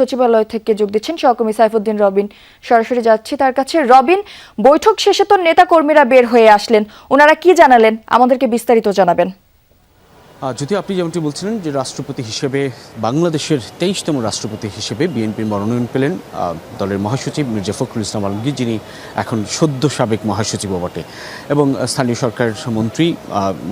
সচিবালয় থেকে যোগ দিচ্ছেন সহকর্মী সাইফুদ্দিন রবিন। সরাসরি যাচ্ছি তার কাছে। রবিন, বৈঠক শেষে তো নেতা কর্মীরা বের হয়ে আসলেন, ওনারা কি জানালেন আমাদেরকে বিস্তারিত জানাবেন। যদি আপনি যেমনটি বলছিলেন যে রাষ্ট্রপতি হিসেবে বাংলাদেশের 23তম রাষ্ট্রপতি হিসেবে বিএনপির মনোনয়ন পেলেন দলের মহাসচিব মির্জা ফখরুল ইসলাম আলমগীর, যিনি এখন সদ্য সাবেক মহাসচিবও বটে, এবং স্থানীয় সরকার মন্ত্রী,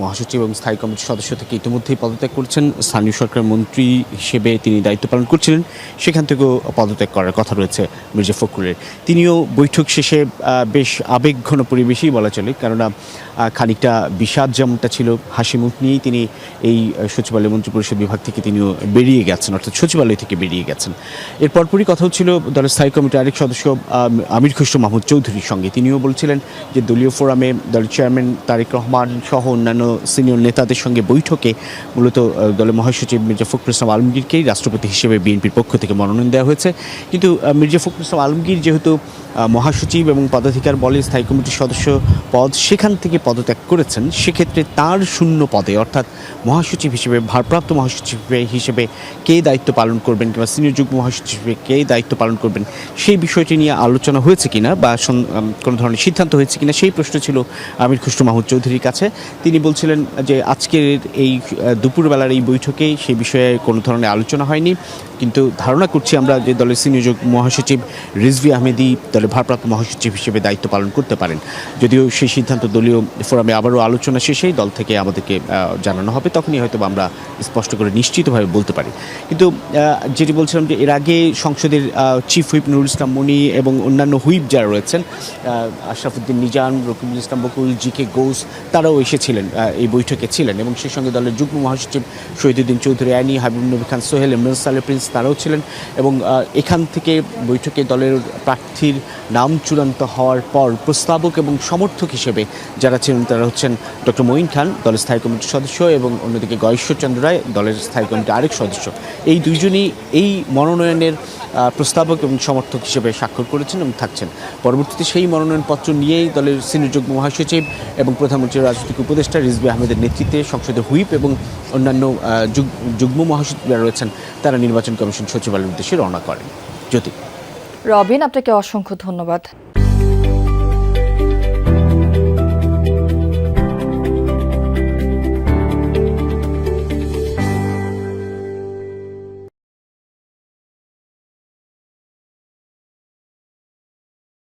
মহাসচিব এবং স্থায়ী কমিটির সদস্য থেকে ইতিমধ্যেই পদত্যাগ করছেন। স্থানীয় সরকার মন্ত্রী হিসেবে তিনি দায়িত্ব পালন করছিলেন, সেখান থেকেও পদত্যাগ করার কথা রয়েছে মির্জা ফখরুলের। তিনিও বৈঠক শেষে বেশ আবেগঘন পরিবেশই বলা চলে, কেননা খানিকটা বিষাদ যেমনটা ছিল, হাসি মুখ নিয়েই তিনি এই সচিবালয় মন্ত্রিপরিষদ বিভাগ থেকে তিনিও বেরিয়ে গেছেন, অর্থাৎ সচিবালয় থেকে বেরিয়ে গেছেন। এর পরপরই কথা হচ্ছিল দলের স্থায়ী কমিটির আরেক সদস্য আমির খসরু মাহমুদ চৌধুরীর সঙ্গে। তিনিও বলছিলেন যে দলীয় ফোরামে দলের চেয়ারম্যান তারেক রহমান সহ অন্যান্য সিনিয়র নেতাদের সঙ্গে বৈঠকে মূলত দলের মহাসচিব মির্জা ফখরুল ইসলাম আলমগীরকেই রাষ্ট্রপতি হিসেবে বিএনপির পক্ষ থেকে মনোনয়ন দেওয়া হয়েছে। কিন্তু মির্জা ফখরুল ইসলাম আলমগীর যেহেতু মহাসচিব এবং পদাধিকার বলে স্থায়ী কমিটির সদস্য পদ সেখান থেকে পদত্যাগ করেছেন, সেক্ষেত্রে তার শূন্য পদে অর্থাৎ মহাসচিব হিসেবে, ভারপ্রাপ্ত মহাসচিব হিসেবে কে দায়িত্ব পালন করবেন কিংবা সিনিয়র যুগ্ম মহাসচিব হিসেবে কে দায়িত্ব পালন করবেন, সেই বিষয়টি নিয়ে আলোচনা হয়েছে কিনা বা কোনো ধরনের সিদ্ধান্ত হয়েছে কিনা, সেই প্রশ্ন ছিল আমির খসরু মাহমুদ চৌধুরীর কাছে। তিনি বলছিলেন যে আজকের এই দুপুরবেলার এই বৈঠকে সেই বিষয়ে কোনো ধরনের আলোচনা হয়নি, কিন্তু ধারণা করছি আমরা যে দলের সিনিয়র যুগ্ম মহাসচিব রিজভী আহমেদি দলের ভারপ্রাপ্ত মহাসচিব হিসেবে দায়িত্ব পালন করতে পারেন। যদিও সেই সিদ্ধান্ত দলীয় ফোরামে আবারও আলোচনা শেষেই দল থেকে আমাদেরকে জানানো হবে, তখনই হয়তো আমরা স্পষ্ট করে নিশ্চিতভাবে বলতে পারি। কিন্তু যেটি বলছিলাম যে এর আগে সংসদের চিফ হুইপ নুরুল ইসলাম মনি এবং অন্যান্য হুইপ যারা রয়েছেন, আশরাফুদ্দিন নিজাম, রকিবুল ইসলাম বকুল, জি.কে. ঘোষ, তারাও এসেছিলেন, এই বৈঠকে ছিলেন, এবং সেই সঙ্গে দলের যুগ্ম মহাসচিব শহীদুদ্দিন চৌধুরী আইনি, হাবিব নবী খান সোহেল, ইমরান সালে প্রিন্স, তারাও ছিলেন। এবং এখান থেকে বৈঠকে দলের প্রার্থীর নাম চূড়ান্ত হওয়ার পর প্রস্তাবক এবং সমর্থক হিসেবে যারা ছিলেন তারা হচ্ছেন ডক্টর মঈন খান, দলের স্থায়ী কমিটির সদস্য, এবং অন্যদিকে গয়েশ্বরচন্দ্র রায়, দলের স্থায়ী কমিটির আরেক সদস্য। এই দুইজনই এই মনোনয়নের প্রস্তাবক এবং সমর্থক হিসেবে স্বাক্ষর করেছেন এবং থাকছেন। পরবর্তীতে সেই মনোনয়নপত্র নিয়েই দলের সিনিয়র যুগ্ম মহাসচিব এবং প্রধানমন্ত্রীর রাজনৈতিক উপদেষ্টা রিজভী আহমেদের নেতৃত্বে সংসদের হুইপ এবং অন্যান্য যুগ্ম মহাসচিবরা রয়েছেন, তারা নির্বাচন কমিশন সচিবালয়ের উদ্দেশ্যে রওনা করেন। জ্যোতি। রবিন, আপনাকে অসংখ্য ধন্যবাদ।